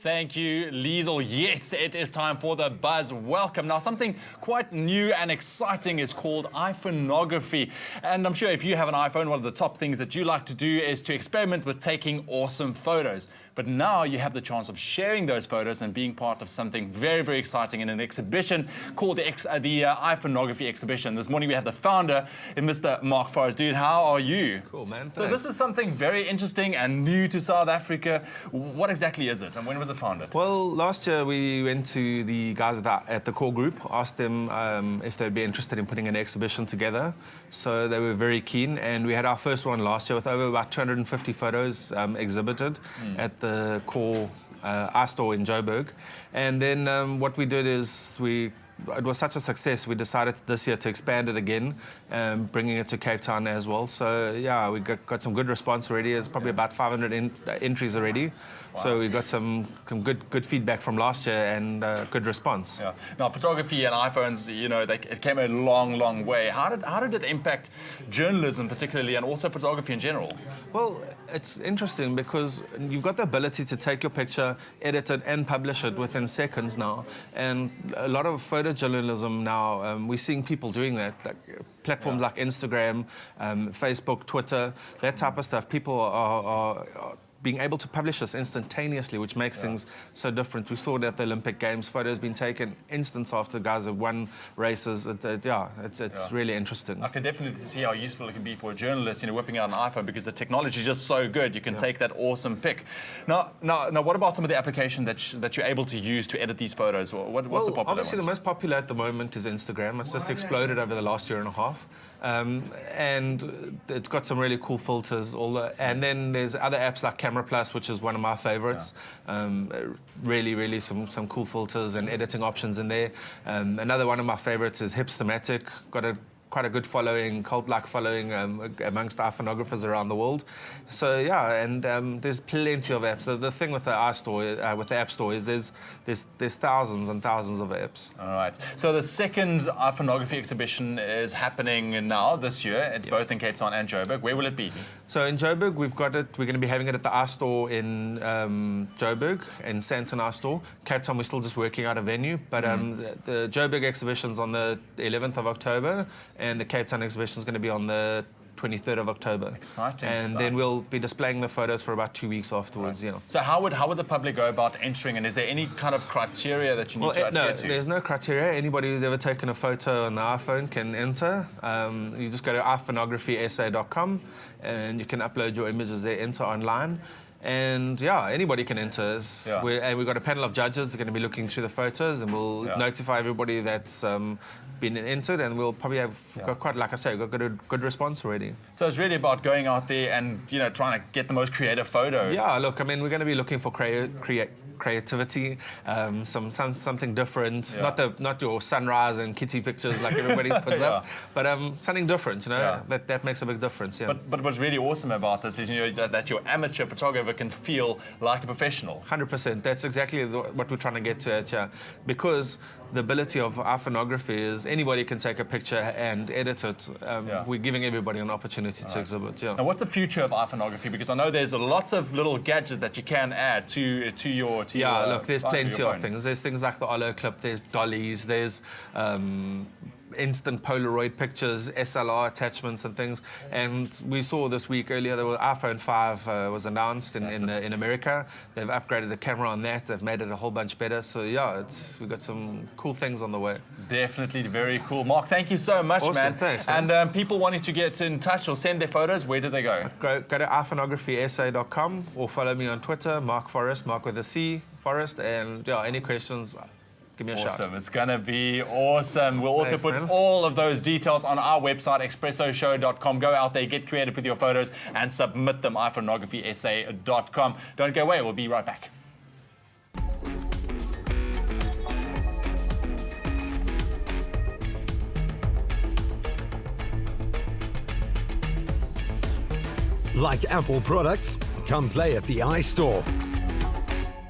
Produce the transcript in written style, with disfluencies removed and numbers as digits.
Thank you, Liesel. Yes, it is time for the Buzz Welcome. Now, something quite new and exciting is called iphoneography. And I'm sure if you have an iPhone, one of the top things that you like to do is to experiment with taking awesome photos. But now you have the chance of sharing those photos and being part of something very, very exciting in an exhibition called the iphoneography exhibition. This morning we have the founder, Mr. Marc Forrest. Dude, how are you? Cool, man. So this is something very interesting and new to South Africa. What exactly is it, and when was it founded? Well, last year we went to the guys at the core group, asked them if they'd be interested in putting an exhibition together. So they were very keen, and we had our first one last year with over about 250 photos exhibited at the core iStore in Joburg. And then what we did is it was such a success, we decided this year to expand it again, bringing it to Cape Town as well. So yeah, we got some good response already. It's probably about 500 entries already. Wow. So we got some good feedback from last year and good response. Yeah. Now, photography and iPhones, you know, it came a long, long way. How did it impact journalism particularly, and also photography in general? Well, it's interesting because you've got the ability to take your picture, edit it, and publish it within seconds now. And a lot of photojournalism now, we're seeing people doing that, like platforms like Instagram, Facebook, Twitter, that type of stuff. People are being able to publish this instantaneously, which makes things so different. We saw it at the Olympic Games. Photos being taken instance after guys have won races. It's really interesting. I can definitely see how useful it can be for a journalist, you know, whipping out an iPhone, because the technology is just so good. You can take that awesome pic. Now, what about some of the application that you're able to use to edit these photos? What's the popular obviously ones? The most popular at the moment is Instagram. It's just exploded over the last year and a half. And it's got some really cool filters. And then there's other apps like Camera Plus, which is one of my favorites. Really some cool filters and editing options in there. Another one of my favorites is Hipstamatic. Got quite a good following, cult-like following amongst iphonographers around the world. So yeah, and there's plenty of apps. The thing with the iStore, with the App Store, is there's thousands and thousands of apps. All right. So the second iPhoneography exhibition is happening now this year. It's both in Cape Town and Joburg. Where will it be? So in Joburg, we've got it. We're going to be having it at the iStore in Joburg, in Sandton iStore. Cape Town, we're still just working out a venue, but the Joburg exhibition's on the 11th of October. And the Cape Town exhibition is going to be on the 23rd of October. Exciting and stuff. Then we'll be displaying the photos for about 2 weeks afterwards. Right. You know. So how would the public go about entering, and is there any kind of criteria that you need to adhere to? No, there's no criteria. Anybody who's ever taken a photo on the iPhone can enter. You just go to iphoneographysa.com and you can upload your images there, enter online. And yeah, anybody can enter. And we've got a panel of judges that are going to be looking through the photos, and we'll notify everybody that's been entered, and we'll probably have got quite, like I say, got a good response already. So it's really about going out there and, you know, trying to get the most creative photo. Yeah, look, I mean, we're going to be looking for creativity, something different. Not your sunrise and kitty pictures like everybody puts up, but something different. You know, that makes a big difference. Yeah. But what's really awesome about this is, you know, that your amateur photographer can feel like a professional. 100%. That's exactly what we're trying to get to, because the ability of iPhoneography is anybody can take a picture and edit it. We're giving everybody an opportunity to exhibit. Yeah. Now, what's the future of iPhoneography? Because I know there's lots of little gadgets that you can add to your. Look, there's plenty of things. There's things like the Olo clip. There's dollies. There's instant Polaroid pictures, SLR attachments and things. And we saw this week earlier, the iPhone 5 was announced in America. They've upgraded the camera on that. They've made it a whole bunch better. So yeah, we've got some cool things on the way. Definitely very cool. Marc, thank you so much, awesome, man. Thanks, man. And people wanting to get in touch or send their photos, where do they go? Go to iphoneographysa.com or follow me on Twitter, Marc Forrest, Marc with a C, Forrest. And any questions, give me a shout. Awesome. It's going to be awesome. We'll also put all of those details on our website, expressoshow.com. Go out there, get creative with your photos, and submit them, iphoneographysa.com. Don't go away. We'll be right back. Like Apple products? Come play at the iStore.